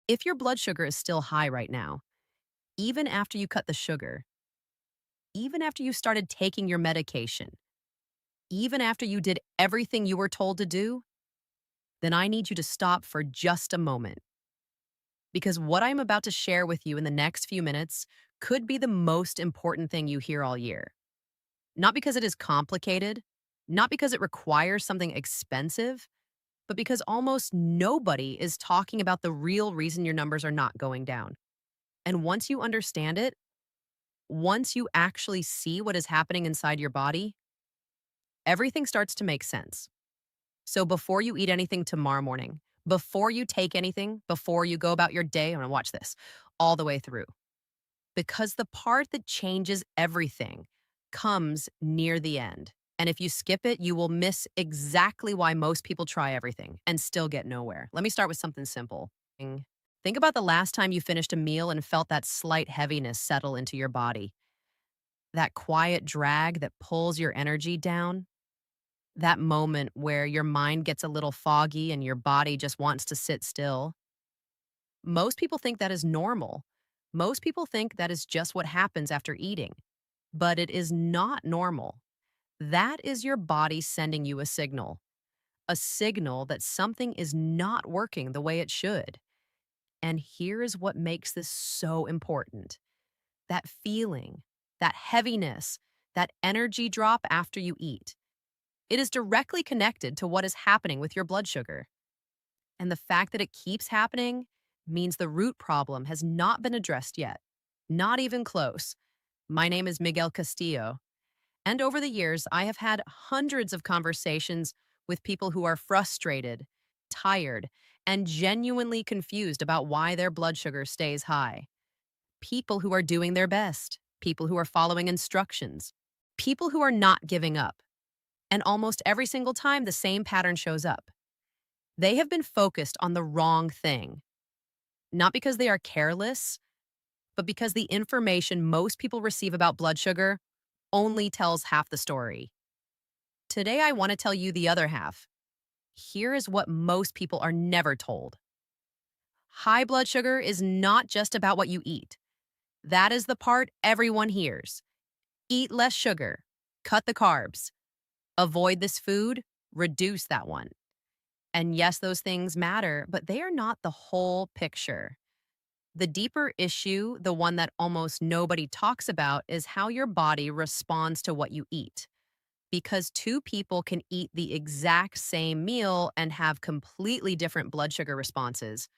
If your blood sugar is still high right now, even after you cut the sugar, even after you started taking your medication, even after you did everything you were told to do, then I need you to stop for just a moment. Because what I'm about to share with you in the next few minutes could be the most important thing you hear all year. Not because it is complicated, not because it requires something expensive, but because almost nobody is talking about the real reason your numbers are not going down. And once you understand it, once you actually see what is happening inside your body, everything starts to make sense. So before you eat anything tomorrow morning, before you take anything, before you go about your day, I'm gonna watch this all the way through. Because the part that changes everything comes near the end. And if you skip it, you will miss exactly why most people try everything and still get nowhere. Let me start with something simple. Think about the last time you finished a meal and felt that slight heaviness settle into your body. That quiet drag that pulls your energy down. That moment where your mind gets a little foggy and your body just wants to sit still. Most people think that is normal. Most people think that is just what happens after eating. But it is not normal. That is your body sending you a signal that something is not working the way it should. And here is what makes this so important. That feeling, that heaviness, that energy drop after you eat. It is directly connected to what is happening with your blood sugar. And the fact that it keeps happening means the root problem has not been addressed yet. Not even close. My name is Miguel Castillo. And over the years, I have had hundreds of conversations with people who are frustrated, tired, and genuinely confused about why their blood sugar stays high. People who are doing their best, people who are following instructions, people who are not giving up. And almost every single time, the same pattern shows up. They have been focused on the wrong thing, not because they are careless, but because the information most people receive about blood sugar only tells half the story. Today, I want to tell you the other half. Here is what most people are never told. High blood sugar is not just about what you eat. That is the part everyone hears. Eat less sugar. Cut the carbs. Avoid this food. Reduce that one. And yes, those things matter, but they are not the whole picture. The deeper issue, the one that almost nobody talks about, is how your body responds to what you eat. Because two people can eat the exact same meal and have completely different blood sugar responses.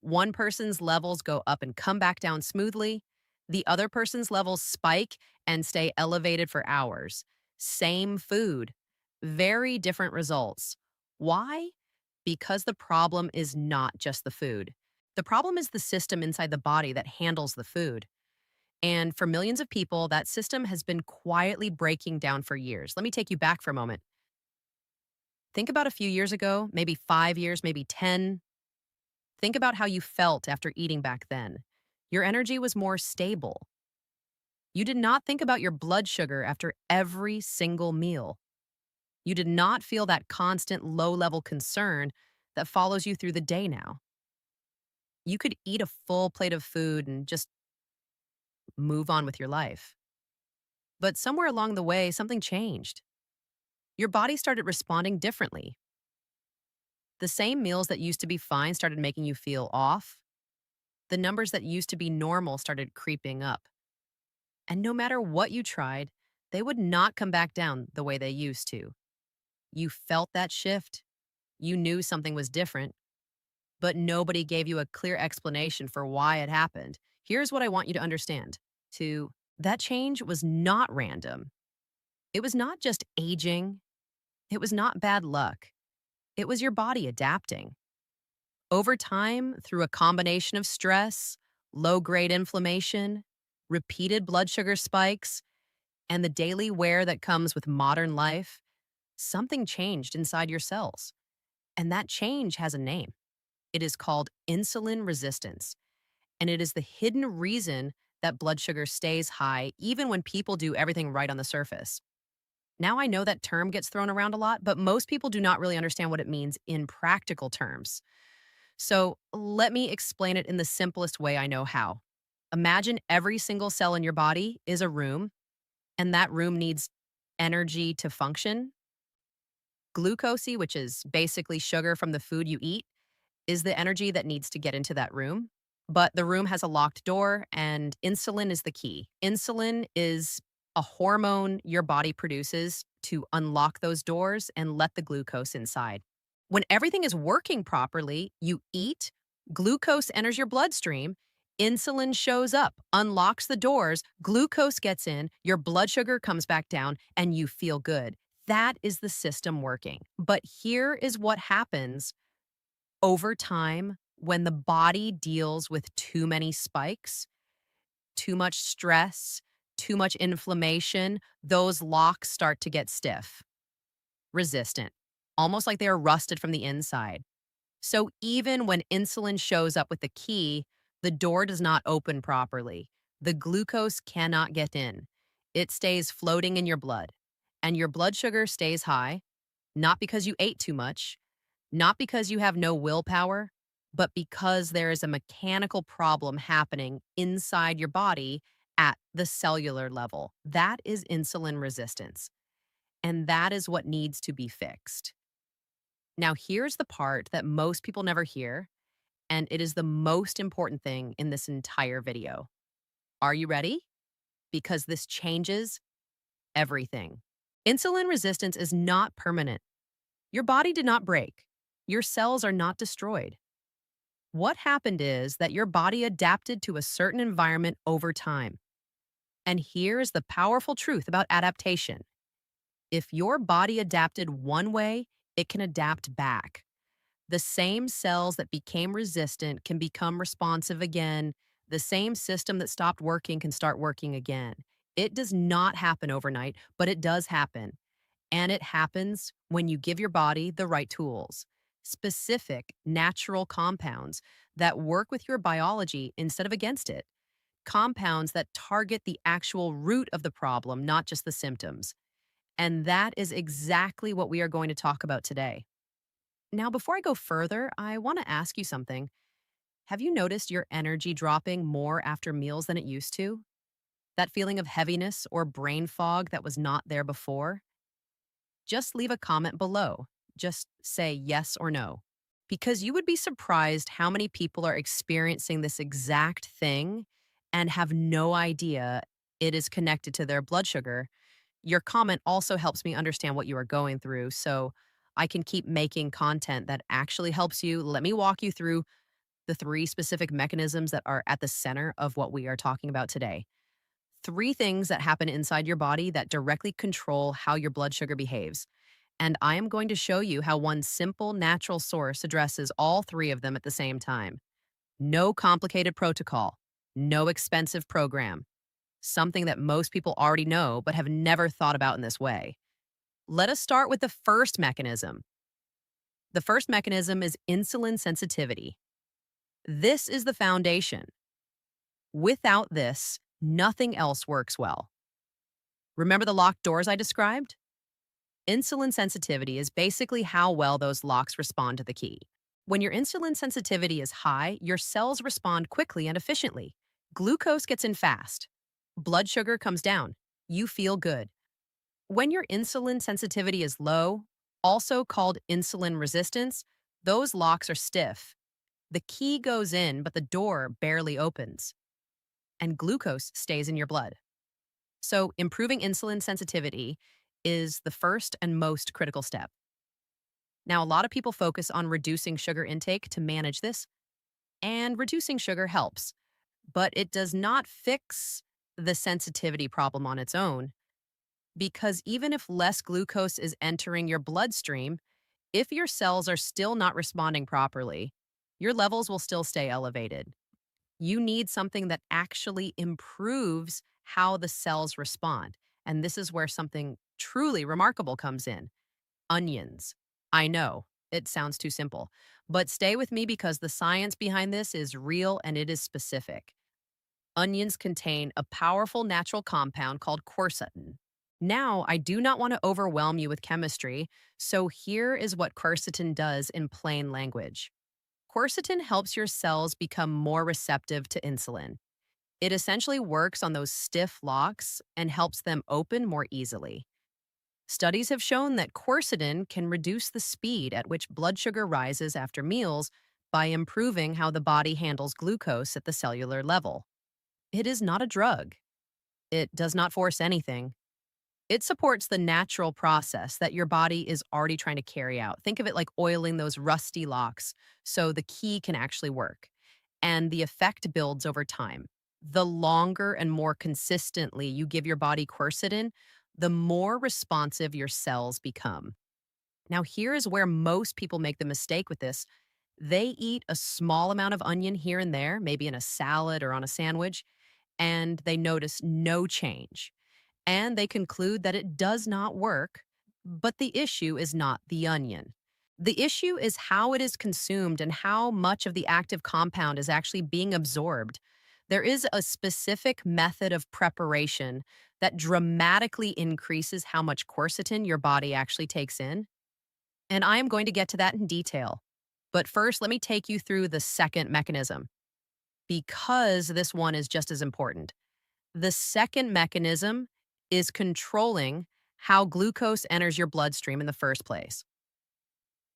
One person's levels go up and come back down smoothly. The other person's levels spike and stay elevated for hours. Same food, very different results. Why? Because the problem is not just the food. The problem is the system inside the body that handles the food. And for millions of people, that system has been quietly breaking down for years. Let me take you back for a moment. Think about a few years ago, maybe 5 years, maybe 10. Think about how you felt after eating back then. Your energy was more stable. You did not think about your blood sugar after every single meal. You did not feel that constant low level concern that follows you through the day now. You could eat a full plate of food and just move on with your life. But somewhere along the way, something changed. Your body started responding differently. The same meals that used to be fine started making you feel off. The numbers that used to be normal started creeping up. And no matter what you tried, they would not come back down the way they used to. You felt that shift. You knew something was different, but nobody gave you a clear explanation for why it happened. Here's what I want you to understand. That change was not random. It was not just aging. It was not bad luck. It was your body adapting. Over time, through a combination of stress, low-grade inflammation, repeated blood sugar spikes, and the daily wear that comes with modern life, something changed inside your cells. And that change has a name. It is called insulin resistance. And it is the hidden reason that blood sugar stays high even when people do everything right on the surface. Now I know that term gets thrown around a lot, but most people do not really understand what it means in practical terms. So let me explain it in the simplest way I know how. Imagine every single cell in your body is a room, and that room needs energy to function. Glucose, which is basically sugar from the food you eat, is the energy that needs to get into that room. But the room has a locked door, and insulin is the key. Insulin is a hormone your body produces to unlock those doors and let the glucose inside. When everything is working properly, you eat, glucose enters your bloodstream, insulin shows up, unlocks the doors, glucose gets in, your blood sugar comes back down, and you feel good. That is the system working. But here is what happens over time when the body deals with too many spikes, too much stress, too much inflammation, those locks start to get stiff, resistant, almost like they are rusted from the inside. So even when insulin shows up with the key, the door does not open properly. The glucose cannot get in. It stays floating in your blood, and your blood sugar stays high, not because you ate too much, not because you have no willpower, but because there is a mechanical problem happening inside your body at the cellular level. That is insulin resistance, and that is what needs to be fixed. Now, here's the part that most people never hear, and it is the most important thing in this entire video. Are you ready? Because this changes everything. Insulin resistance is not permanent. Your body did not break. Your cells are not destroyed. What happened is that your body adapted to a certain environment over time. And here's the powerful truth about adaptation. If your body adapted one way, it can adapt back. The same cells that became resistant can become responsive again. The same system that stopped working can start working again. It does not happen overnight, but it does happen. And it happens when you give your body the right tools, specific natural compounds that work with your biology instead of against it, compounds that target the actual root of the problem, not just the symptoms. And that is exactly what we are going to talk about today. Now, before I go further, I want to ask you something. Have you noticed your energy dropping more after meals than it used to? That feeling of heaviness or brain fog that was not there before? Just leave a comment below. Just say yes or no. Because you would be surprised how many people are experiencing this exact thing and have no idea it is connected to their blood sugar. Your comment also helps me understand what you are going through, so I can keep making content that actually helps you. Let me walk you through the three specific mechanisms that are at the center of what we are talking about today. Three things that happen inside your body that directly control how your blood sugar behaves. And I am going to show you how one simple natural source addresses all three of them at the same time. No complicated protocol, no expensive program, something that most people already know but have never thought about in this way. Let us start with the first mechanism. The first mechanism is insulin sensitivity. This is the foundation. Without this, nothing else works well. Remember the locked doors I described? Insulin sensitivity is basically how well those locks respond to the key. When your insulin sensitivity is high, your cells respond quickly and efficiently. Glucose gets in fast. Blood sugar comes down. You feel good. When your insulin sensitivity is low, also called insulin resistance, those locks are stiff. The key goes in, but the door barely opens, and glucose stays in your blood. So, improving insulin sensitivity is the first and most critical step. Now, a lot of people focus on reducing sugar intake to manage this, and reducing sugar helps, but it does not fix the sensitivity problem on its own, because even if less glucose is entering your bloodstream, if your cells are still not responding properly, your levels will still stay elevated. You need something that actually improves how the cells respond. And this is where something truly remarkable comes in. Onions. I know, it sounds too simple, but stay with me because the science behind this is real and it is specific. Onions contain a powerful natural compound called quercetin. Now, I do not want to overwhelm you with chemistry, so here is what quercetin does in plain language. Quercetin helps your cells become more receptive to insulin. It essentially works on those stiff locks and helps them open more easily. Studies have shown that quercetin can reduce the speed at which blood sugar rises after meals by improving how the body handles glucose at the cellular level. It is not a drug. It does not force anything. It supports the natural process that your body is already trying to carry out. Think of it like oiling those rusty locks so the key can actually work. And the effect builds over time. The longer and more consistently you give your body quercetin, the more responsive your cells become. Now, here is where most people make the mistake with this. They eat a small amount of onion here and there, maybe in a salad or on a sandwich, and they notice no change. And they conclude that it does not work, but the issue is not the onion. The issue is how it is consumed and how much of the active compound is actually being absorbed. There is a specific method of preparation that dramatically increases how much quercetin your body actually takes in. And I am going to get to that in detail. But first, let me take you through the second mechanism, because this one is just as important. The second mechanism is controlling how glucose enters your bloodstream in the first place.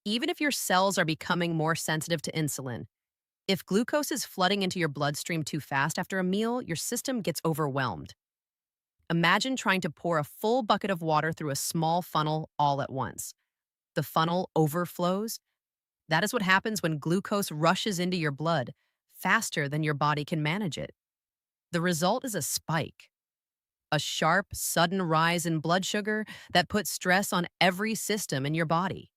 Even if your cells are becoming more sensitive to insulin, if glucose is flooding into your bloodstream too fast after a meal, your system gets overwhelmed. Imagine trying to pour a full bucket of water through a small funnel all at once. The funnel overflows. That is what happens when glucose rushes into your blood faster than your body can manage it. The result is a spike, a sharp, sudden rise in blood sugar that puts stress on every system in your body.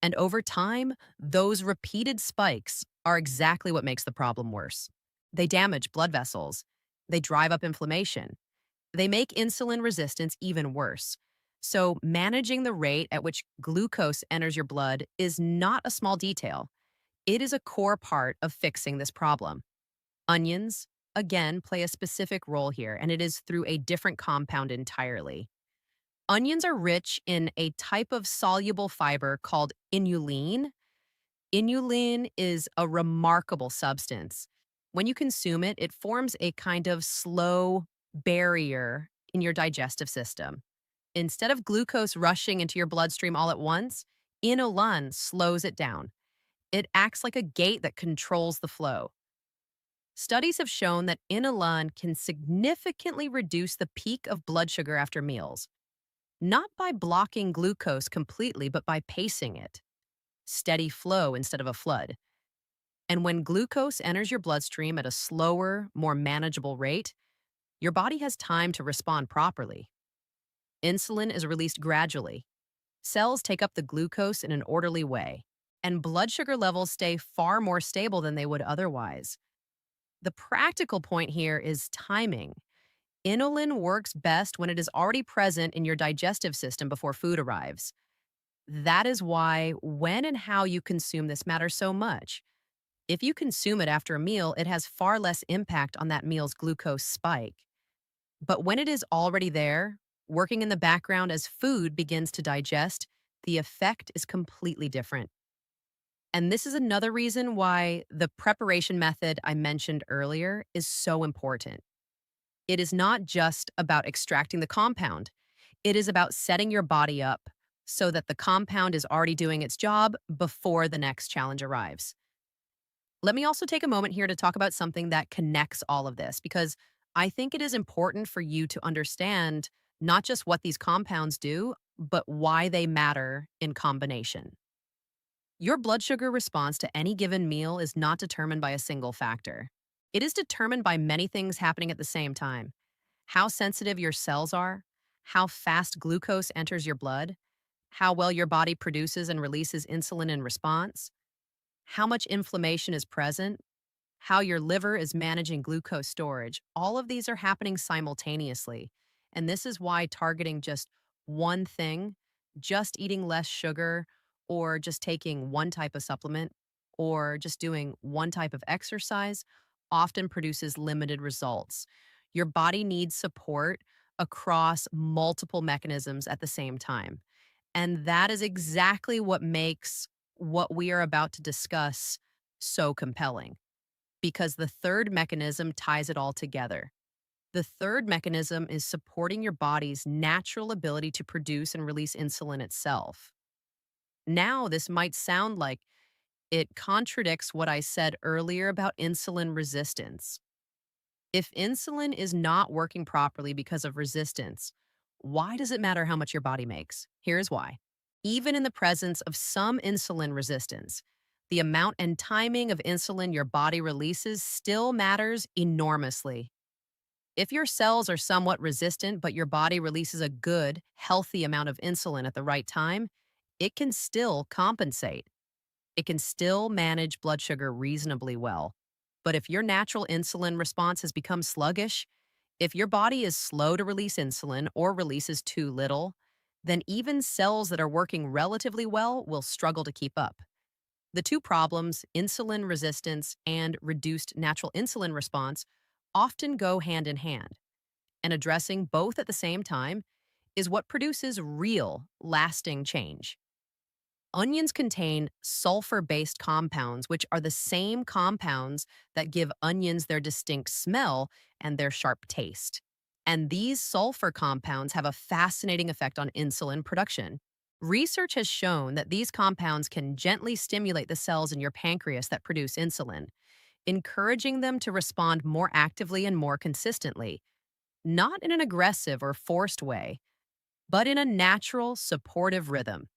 And over time, those repeated spikes are exactly what makes the problem worse. They damage blood vessels, they drive up inflammation, they make insulin resistance even worse. So, managing the rate at which glucose enters your blood is not a small detail. It is a core part of fixing this problem. Onions, again, play a specific role here, and it is through a different compound entirely. Onions are rich in a type of soluble fiber called inulin. Inulin is a remarkable substance. When you consume it, it forms a kind of slow barrier in your digestive system. Instead of glucose rushing into your bloodstream all at once, inulin slows it down. It acts like a gate that controls the flow. Studies have shown that inulin can significantly reduce the peak of blood sugar after meals, not by blocking glucose completely, but by pacing it. Steady flow instead of a flood. And when glucose enters your bloodstream at a slower, more manageable rate, your body has time to respond properly. Insulin is released gradually. Cells take up the glucose in an orderly way, and blood sugar levels stay far more stable than they would otherwise. The practical point here is timing. Inulin works best when it is already present in your digestive system before food arrives. That is why when and how you consume this matters so much. If you consume it after a meal, it has far less impact on that meal's glucose spike. But when it is already there, working in the background as food begins to digest, the effect is completely different. And this is another reason why the preparation method I mentioned earlier is so important. It is not just about extracting the compound. It is about setting your body up so that the compound is already doing its job before the next challenge arrives. Let me also take a moment here to talk about something that connects all of this, because I think it is important for you to understand not just what these compounds do, but why they matter in combination. Your blood sugar response to any given meal is not determined by a single factor. It is determined by many things happening at the same time. How sensitive your cells are, how fast glucose enters your blood, how well your body produces and releases insulin in response, how much inflammation is present, how your liver is managing glucose storage. All of these are happening simultaneously. And this is why targeting just one thing, just eating less sugar, or just taking one type of supplement, or just doing one type of exercise often produces limited results. Your body needs support across multiple mechanisms at the same time. And that is exactly what makes what we are about to discuss so compelling? Because the third mechanism ties it all together. The third mechanism is supporting your body's natural ability to produce and release insulin itself. Now, this might sound like it contradicts what I said earlier about insulin resistance. If insulin is not working properly because of resistance, why does it matter how much your body makes? Here's why. Even in the presence of some insulin resistance, the amount and timing of insulin your body releases still matters enormously. If your cells are somewhat resistant, but your body releases a good, healthy amount of insulin at the right time, it can still compensate. It can still manage blood sugar reasonably well. But if your natural insulin response has become sluggish, if your body is slow to release insulin or releases too little, then even cells that are working relatively well will struggle to keep up. The two problems, insulin resistance and reduced natural insulin response, often go hand in hand. And addressing both at the same time is what produces real, lasting change. Onions contain sulfur based compounds, which are the same compounds that give onions their distinct smell and their sharp taste. And these sulfur compounds have a fascinating effect on insulin production. Research has shown that these compounds can gently stimulate the cells in your pancreas that produce insulin, encouraging them to respond more actively and more consistently, not in an aggressive or forced way, but in a natural, supportive rhythm.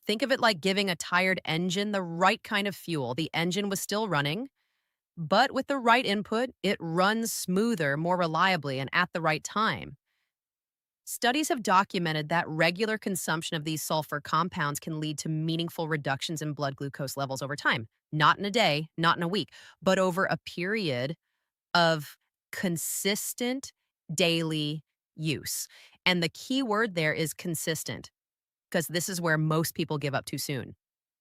Think of it like giving a tired engine the right kind of fuel. The engine was still running, but with the right input, it runs smoother, more reliably, and at the right time. Studies have documented that regular consumption of these sulfur compounds can lead to meaningful reductions in blood glucose levels over time. Not in a day, not in a week, but over a period of consistent daily use. And the key word there is consistent, because this is where most people give up too soon.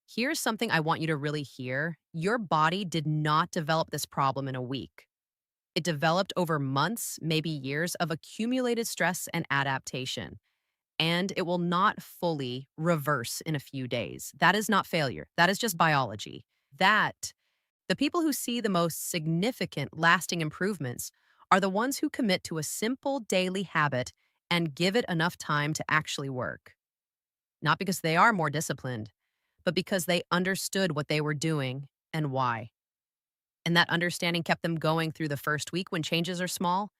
Here's something I want you to really hear. Your body did not develop this problem in a week. It developed over months, maybe years of accumulated stress and adaptation. And it will not fully reverse in a few days. That is not failure. That is just biology. The people who see the most significant lasting improvements are the ones who commit to a simple daily habit and give it enough time to actually work. Not because they are more disciplined, but because they understood what they were doing and why. And that understanding kept them going through the first week when changes are small,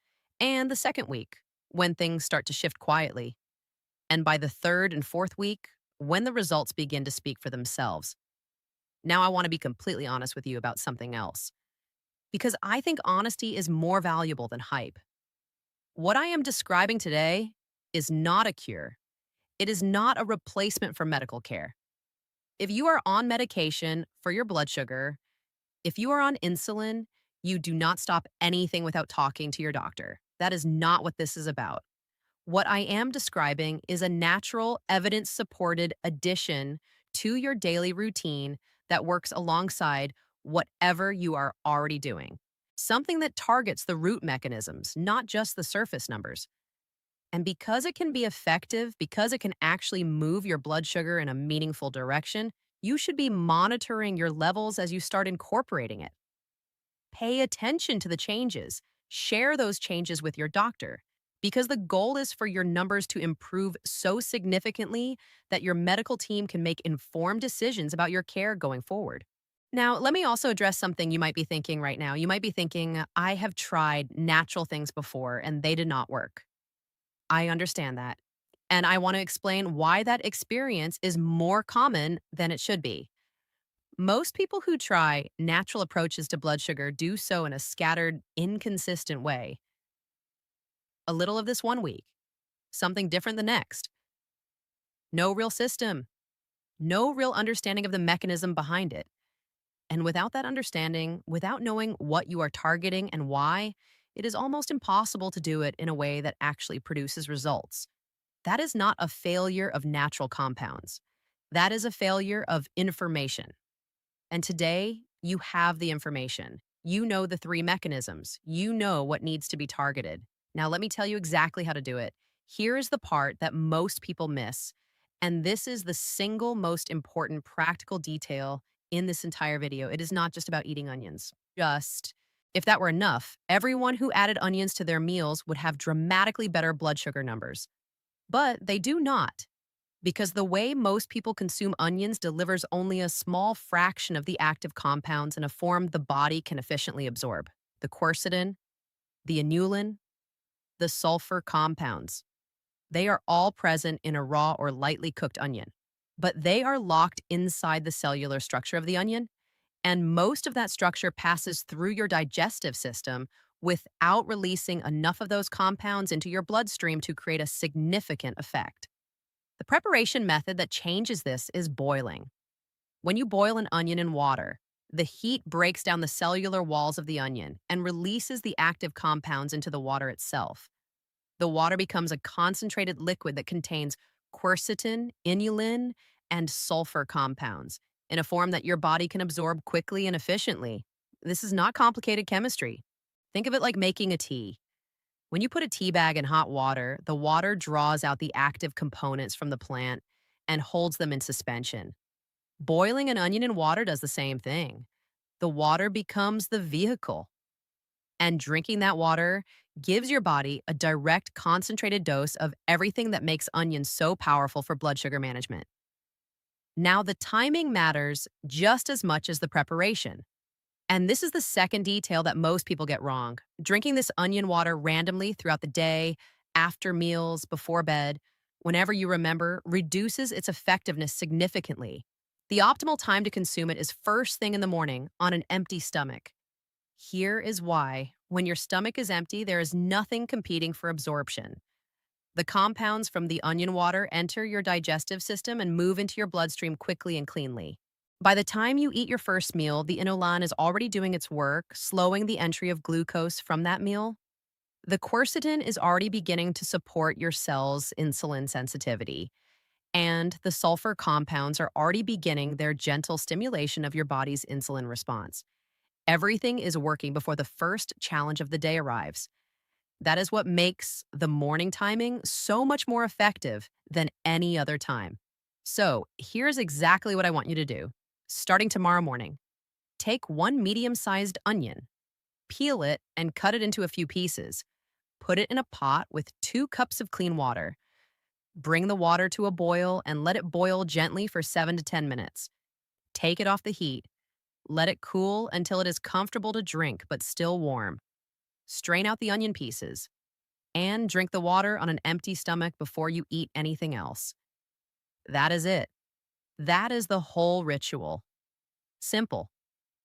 and the second week when things start to shift quietly. And by the third and fourth week, when the results begin to speak for themselves. Now, I want to be completely honest with you about something else, because I think honesty is more valuable than hype. What I am describing today is not a cure, it is not a replacement for medical care. If you are on medication for your blood sugar, if you are on insulin, you do not stop anything without talking to your doctor. That is not what this is about. What I am describing is a natural, evidence supported addition to your daily routine that works alongside whatever you are already doing. Something that targets the root mechanisms, not just the surface numbers. And because it can be effective, because it can actually move your blood sugar in a meaningful direction, you should be monitoring your levels as you start incorporating it. Pay attention to the changes. Share those changes with your doctor, because the goal is for your numbers to improve so significantly that your medical team can make informed decisions about your care going forward. Now, let me also address something you might be thinking right now. You might be thinking, I have tried natural things before and they did not work. I understand that. And I want to explain why that experience is more common than it should be. Most people who try natural approaches to blood sugar do so in a scattered, inconsistent way. A little of this one week, something different the next. No real system, no real understanding of the mechanism behind it. And without that understanding, without knowing what you are targeting and why, it is almost impossible to do it in a way that actually produces results. That is not a failure of natural compounds. That is a failure of information. And today, you have the information. You know the three mechanisms. You know what needs to be targeted. Now, let me tell you exactly how to do it. Here is the part that most people miss. And this is the single most important practical detail in this entire video. It is not just about eating onions. Just, if that were enough, everyone who added onions to their meals would have dramatically better blood sugar numbers. But they do not, because the way most people consume onions delivers only a small fraction of the active compounds in a form the body can efficiently absorb. The quercetin, the inulin, the sulfur compounds. They are all present in a raw or lightly cooked onion, but they are locked inside the cellular structure of the onion, and most of that structure passes through your digestive system without releasing enough of those compounds into your bloodstream to create a significant effect. The preparation method that changes this is boiling. When you boil an onion in water, the heat breaks down the cellular walls of the onion and releases the active compounds into the water itself. The water becomes a concentrated liquid that contains quercetin, inulin, and sulfur compounds in a form that your body can absorb quickly and efficiently. This is not complicated chemistry. Think of it like making a tea. When you put a tea bag in hot water, the water draws out the active components from the plant and holds them in suspension. Boiling an onion in water does the same thing. The water becomes the vehicle, and drinking that water gives your body a direct concentrated dose of everything that makes onions so powerful for blood sugar management. Now, the timing matters just as much as the preparation. And this is the second detail that most people get wrong. Drinking this onion water randomly throughout the day, after meals, before bed, whenever you remember, reduces its effectiveness significantly. The optimal time to consume it is first thing in the morning on an empty stomach. Here is why. When your stomach is empty, there is nothing competing for absorption. The compounds from the onion water enter your digestive system and move into your bloodstream quickly and cleanly. By the time you eat your first meal, the inulin is already doing its work, slowing the entry of glucose from that meal. The quercetin is already beginning to support your cell's insulin sensitivity, and the sulfur compounds are already beginning their gentle stimulation of your body's insulin response. Everything is working before the first challenge of the day arrives. That is what makes the morning timing so much more effective than any other time. So, here's exactly what I want you to do. Starting tomorrow morning, take one medium-sized onion, peel it, and cut it into a few pieces. Put it in a pot with 2 cups of clean water. Bring the water to a boil and let it boil gently for 7 to 10 minutes. Take it off the heat. Let it cool until it is comfortable to drink but still warm. Strain out the onion pieces and drink the water on an empty stomach before you eat anything else. That is it. That is the whole ritual. Simple,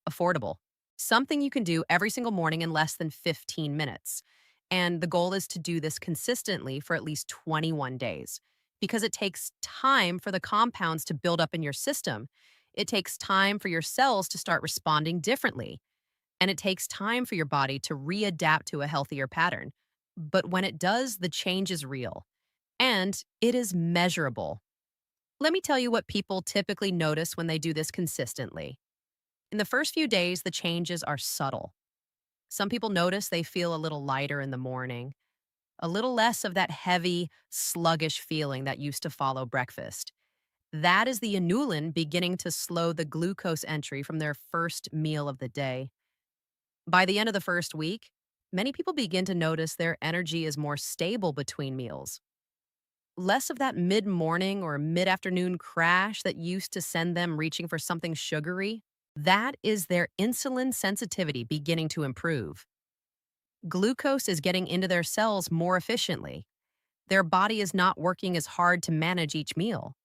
affordable, something you can do every single morning in less than 15 minutes. And the goal is to do this consistently for at least 21 days because it takes time for the compounds to build up in your system. It takes time for your cells to start responding differently. And it takes time for your body to readapt to a healthier pattern. But when it does, the change is real. And it is measurable. Let me tell you what people typically notice when they do this consistently. In the first few days, the changes are subtle. Some people notice they feel a little lighter in the morning, a little less of that heavy, sluggish feeling that used to follow breakfast. That is the inulin beginning to slow the glucose entry from their first meal of the day. By the end of the first week, many people begin to notice their energy is more stable between meals. Less of that mid-morning or mid-afternoon crash that used to send them reaching for something sugary. That is their insulin sensitivity beginning to improve. Glucose is getting into their cells more efficiently. Their body is not working as hard to manage each meal.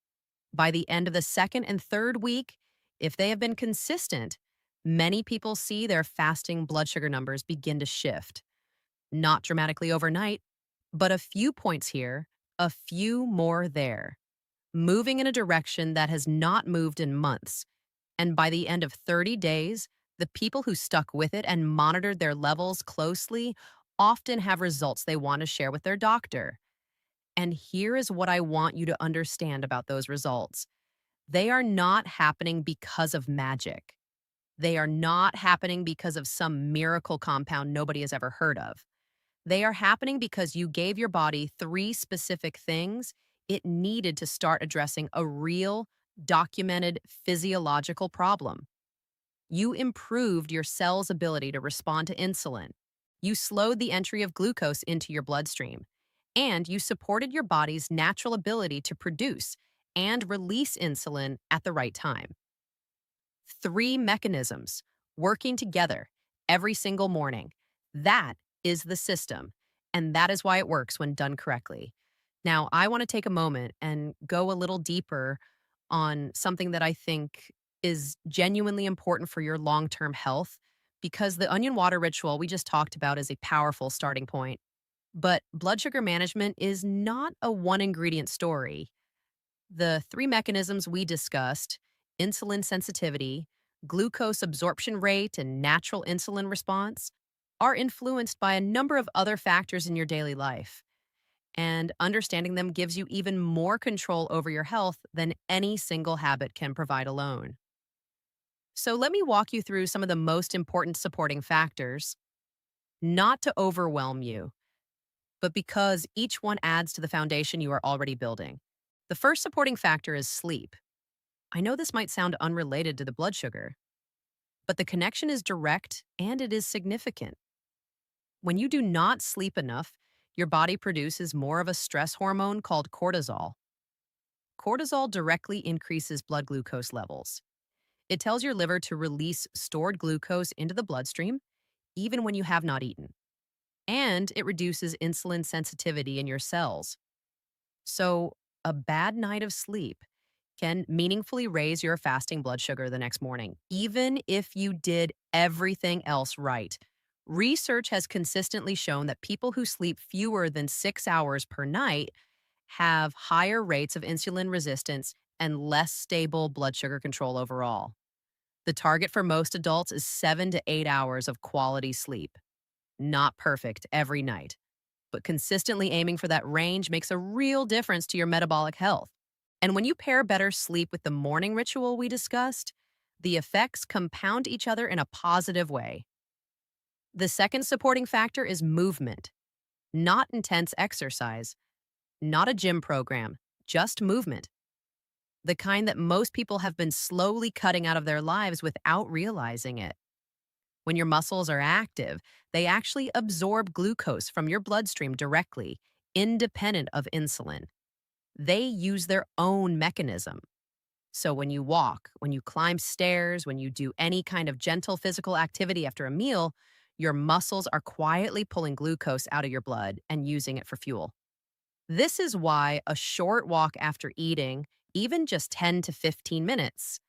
By the end of the second and third week, if they have been consistent, many people see their fasting blood sugar numbers begin to shift. Not dramatically overnight, but a few points here, a few more there, moving in a direction that has not moved in months. And by the end of 30 days, the people who stuck with it and monitored their levels closely often have results they want to share with their doctor. And here is what I want you to understand about those results. They are not happening because of magic. They are not happening because of some miracle compound nobody has ever heard of. They are happening because you gave your body 3 specific things it needed to start addressing a real, documented physiological problem. You improved your cell's ability to respond to insulin. You slowed the entry of glucose into your bloodstream. And you supported your body's natural ability to produce and release insulin at the right time. Three mechanisms working together every single morning. That is the system. And that is why it works when done correctly. Now, I want to take a moment and go a little deeper on something that I think is genuinely important for your long term health because the onion water ritual we just talked about is a powerful starting point. But blood sugar management is not a one ingredient story. The three mechanisms we discussed, insulin sensitivity, glucose absorption rate, and natural insulin response, are influenced by a number of other factors in your daily life. And understanding them gives you even more control over your health than any single habit can provide alone. So, let me walk you through some of the most important supporting factors, not to overwhelm you, but because each one adds to the foundation you are already building. The first supporting factor is sleep. I know this might sound unrelated to the blood sugar, but the connection is direct and it is significant. When you do not sleep enough, your body produces more of a stress hormone called cortisol. Cortisol directly increases blood glucose levels. It tells your liver to release stored glucose into the bloodstream, even when you have not eaten. And it reduces insulin sensitivity in your cells. So, a bad night of sleep can meaningfully raise your fasting blood sugar the next morning, even if you did everything else right. Research has consistently shown that people who sleep fewer than 6 hours per night have higher rates of insulin resistance and less stable blood sugar control overall. The target for most adults is 7 to 8 hours of quality sleep. Not perfect every night, but consistently aiming for that range makes a real difference to your metabolic health. And when you pair better sleep with the morning ritual we discussed, the effects compound each other in a positive way. The second supporting factor is movement, not intense exercise, not a gym program, just movement. The kind that most people have been slowly cutting out of their lives without realizing it. When your muscles are active, they actually absorb glucose from your bloodstream directly, independent of insulin. They use their own mechanism. So when you walk, when you climb stairs, when you do any kind of gentle physical activity after a meal, your muscles are quietly pulling glucose out of your blood and using it for fuel. This is why a short walk after eating, even just 10 to 15 minutes,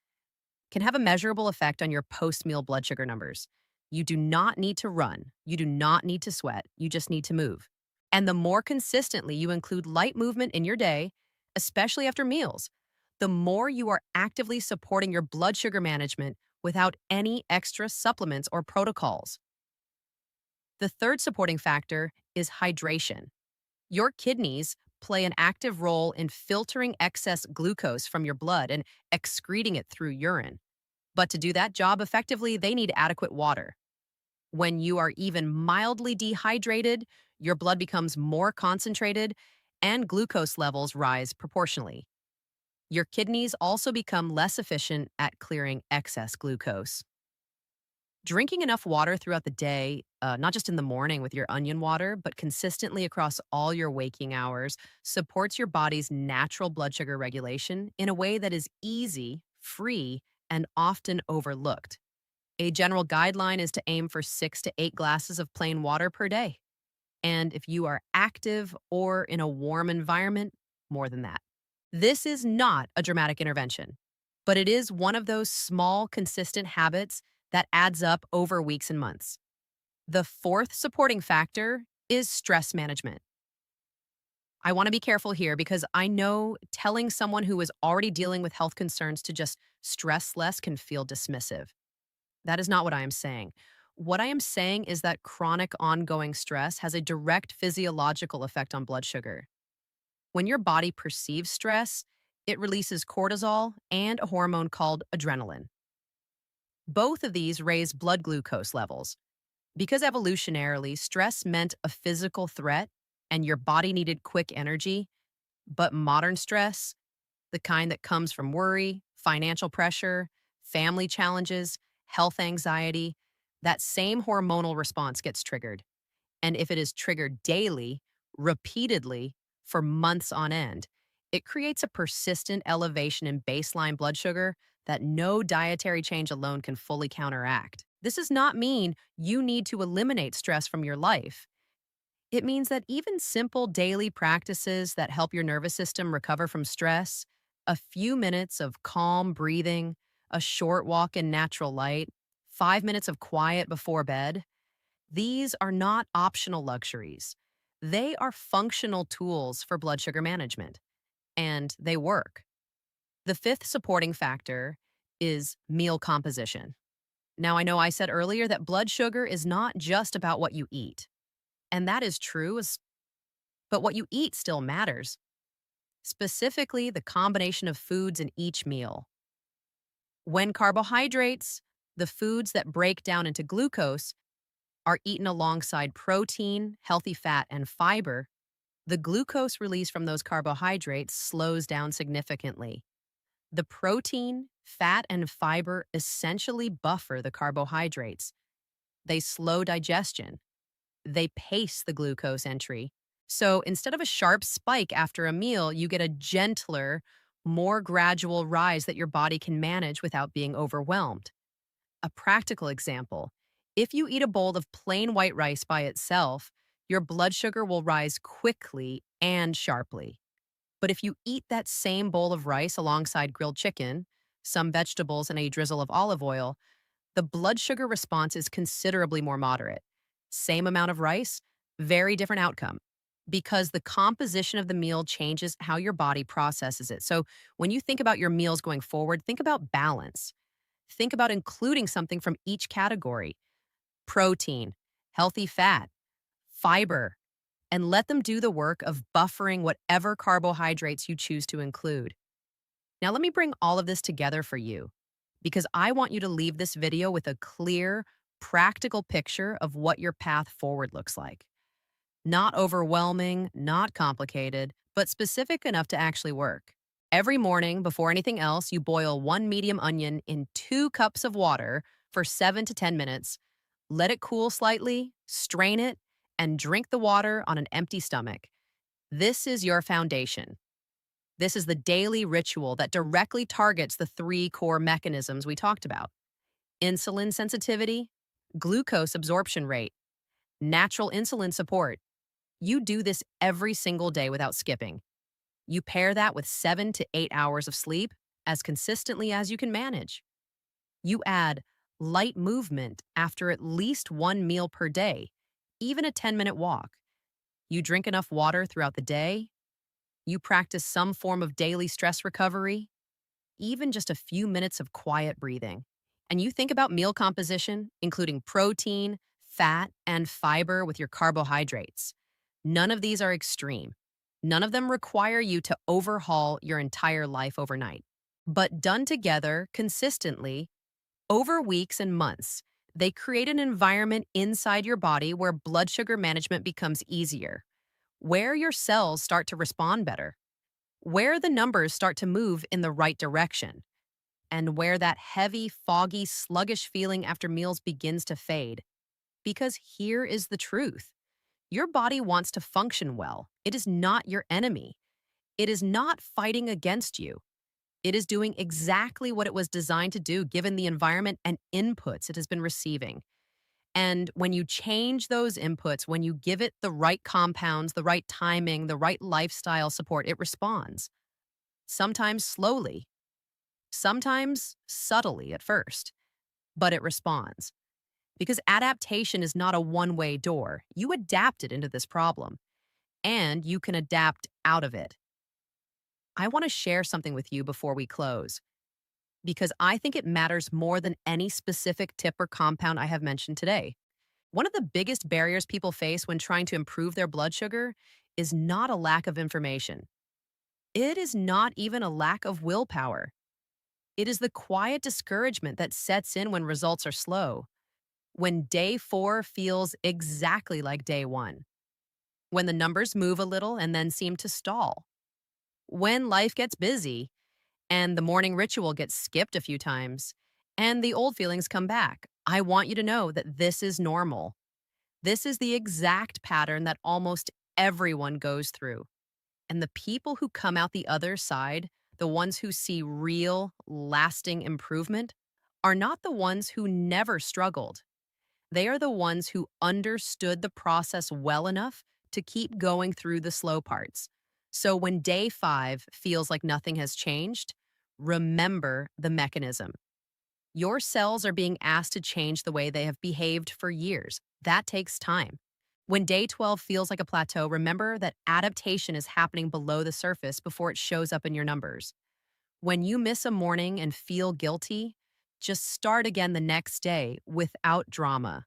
can have a measurable effect on your post meal blood sugar numbers. You do not need to run. You do not need to sweat. You just need to move. And the more consistently you include light movement in your day, especially after meals, the more you are actively supporting your blood sugar management without any extra supplements or protocols. The third supporting factor is hydration. Your kidneys play an active role in filtering excess glucose from your blood and excreting it through urine. But to do that job effectively, they need adequate water. When you are even mildly dehydrated, your blood becomes more concentrated and glucose levels rise proportionally. Your kidneys also become less efficient at clearing excess glucose. Drinking enough water throughout the day, not just in the morning with your onion water, but consistently across all your waking hours, supports your body's natural blood sugar regulation in a way that is easy, free, and often overlooked. A general guideline is to aim for 6 to 8 glasses of plain water per day. And if you are active or in a warm environment, more than that. This is not a dramatic intervention, but it is one of those small, consistent habits that adds up over weeks and months. The fourth supporting factor is stress management. I want to be careful here because I know telling someone who is already dealing with health concerns to just stress less can feel dismissive. That is not what I am saying. What I am saying is that chronic ongoing stress has a direct physiological effect on blood sugar. When your body perceives stress, it releases cortisol and a hormone called adrenaline. Both of these raise blood glucose levels. Because evolutionarily, stress meant a physical threat and your body needed quick energy, but modern stress, the kind that comes from worry, financial pressure, family challenges, health anxiety, that same hormonal response gets triggered. And if it is triggered daily, repeatedly, for months on end, it creates a persistent elevation in baseline blood sugar that no dietary change alone can fully counteract. This does not mean you need to eliminate stress from your life. It means that even simple daily practices that help your nervous system recover from stress, a few minutes of calm breathing, a short walk in natural light, 5 minutes of quiet before bed, these are not optional luxuries. They are functional tools for blood sugar management, and they work. The fifth supporting factor is meal composition. Now, I know I said earlier that blood sugar is not just about what you eat, and that is true, but what you eat still matters, specifically the combination of foods in each meal. When carbohydrates, the foods that break down into glucose, are eaten alongside protein, healthy fat, and fiber, the glucose released from those carbohydrates slows down significantly. The protein, fat, and fiber essentially buffer the carbohydrates. They slow digestion. They pace the glucose entry. So instead of a sharp spike after a meal, you get a gentler, more gradual rise that your body can manage without being overwhelmed. A practical example: if you eat a bowl of plain white rice by itself, your blood sugar will rise quickly and sharply. But if you eat that same bowl of rice alongside grilled chicken, some vegetables, and a drizzle of olive oil, the blood sugar response is considerably more moderate. Same amount of rice, very different outcome. Because the composition of the meal changes how your body processes it. So when you think about your meals going forward, think about balance. Think about including something from each category: protein, healthy fat, fiber, and let them do the work of buffering whatever carbohydrates you choose to include. Now, let me bring all of this together for you, because I want you to leave this video with a clear, practical picture of what your path forward looks like. Not overwhelming, not complicated, but specific enough to actually work. Every morning, before anything else, you boil one medium onion in 2 cups of water for 7 to 10 minutes. Let it cool slightly, strain it, and drink the water on an empty stomach. This is your foundation. This is the daily ritual that directly targets the 3 core mechanisms we talked about: insulin sensitivity, glucose absorption rate, natural insulin support. You do this every single day without skipping. You pair that with 7 to 8 hours of sleep as consistently as you can manage. You add light movement after at least one meal per day, even a 10-minute walk. You drink enough water throughout the day. You practice some form of daily stress recovery, even just a few minutes of quiet breathing. And you think about meal composition, including protein, fat, and fiber with your carbohydrates. None of these are extreme. None of them require you to overhaul your entire life overnight. But done together consistently, over weeks and months, they create an environment inside your body where blood sugar management becomes easier, where your cells start to respond better, where the numbers start to move in the right direction, and where that heavy, foggy, sluggish feeling after meals begins to fade. Because here is the truth: your body wants to function well. It is not your enemy. It is not fighting against you. It is doing exactly what it was designed to do given the environment and inputs it has been receiving. And when you change those inputs, when you give it the right compounds, the right timing, the right lifestyle support, it responds. Sometimes slowly, sometimes subtly at first, but it responds. Because adaptation is not a one-way door. You adapted into this problem, and you can adapt out of it. I want to share something with you before we close, because I think it matters more than any specific tip or compound I have mentioned today. One of the biggest barriers people face when trying to improve their blood sugar is not a lack of information. It is not even a lack of willpower. It is the quiet discouragement that sets in when results are slow, when day 4 feels exactly like day 1, when the numbers move a little and then seem to stall, when life gets busy and the morning ritual gets skipped a few times, and the old feelings come back. I want you to know that this is normal. This is the exact pattern that almost everyone goes through. And the people who come out the other side, the ones who see real, lasting improvement, are not the ones who never struggled. They are the ones who understood the process well enough to keep going through the slow parts. So when day 5 feels like nothing has changed, remember the mechanism. Your cells are being asked to change the way they have behaved for years. That takes time. When day 12 feels like a plateau, remember that adaptation is happening below the surface before it shows up in your numbers. When you miss a morning and feel guilty, just start again the next day without drama.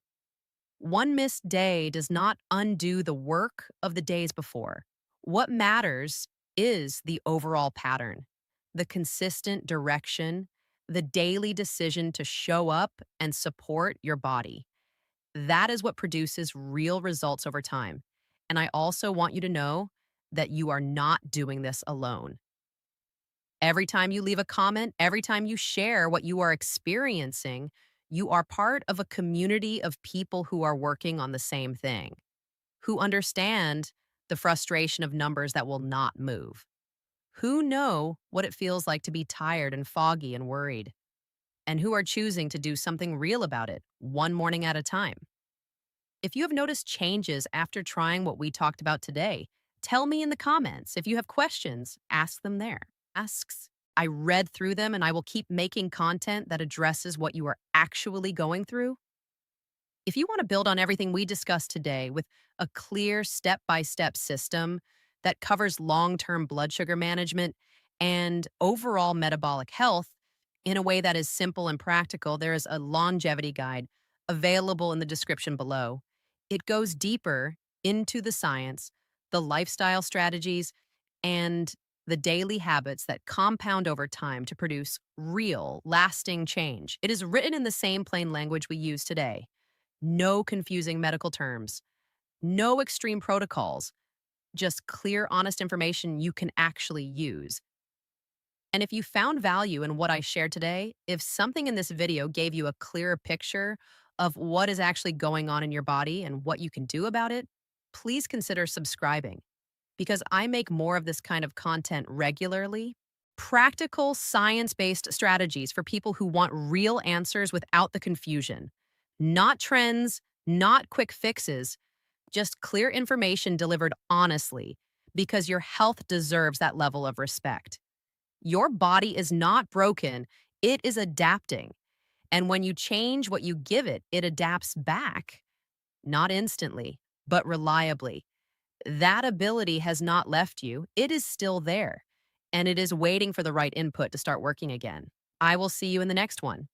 One missed day does not undo the work of the days before. What matters is the overall pattern, the consistent direction, the daily decision to show up and support your body. That is what produces real results over time. And I also want you to know that you are not doing this alone. Every time you leave a comment, every time you share what you are experiencing, you are part of a community of people who are working on the same thing, who understand the frustration of numbers that will not move, who know what it feels like to be tired and foggy and worried, and who are choosing to do something real about it, one morning at a time. If you have noticed changes after trying what we talked about today, tell me in the comments. If you have questions, ask them there. Asks. I read through them and I will keep making content that addresses what you are actually going through. If you want to build on everything we discussed today with a clear step by step system that covers long term blood sugar management and overall metabolic health in a way that is simple and practical, there is a longevity guide available in the description below. It goes deeper into the science, the lifestyle strategies, and the daily habits that compound over time to produce real, lasting change. It is written in the same plain language we use today. No confusing medical terms, no extreme protocols, just clear, honest information you can actually use. And if you found value in what I shared today, if something in this video gave you a clearer picture of what is actually going on in your body and what you can do about it, please consider subscribing because I make more of this kind of content regularly. Practical, science based strategies for people who want real answers without the confusion. Not trends, not quick fixes, just clear information delivered honestly because your health deserves that level of respect. Your body is not broken, it is adapting. And when you change what you give it, it adapts back, not instantly, but reliably. That ability has not left you, it is still there, and it is waiting for the right input to start working again. I will see you in the next one.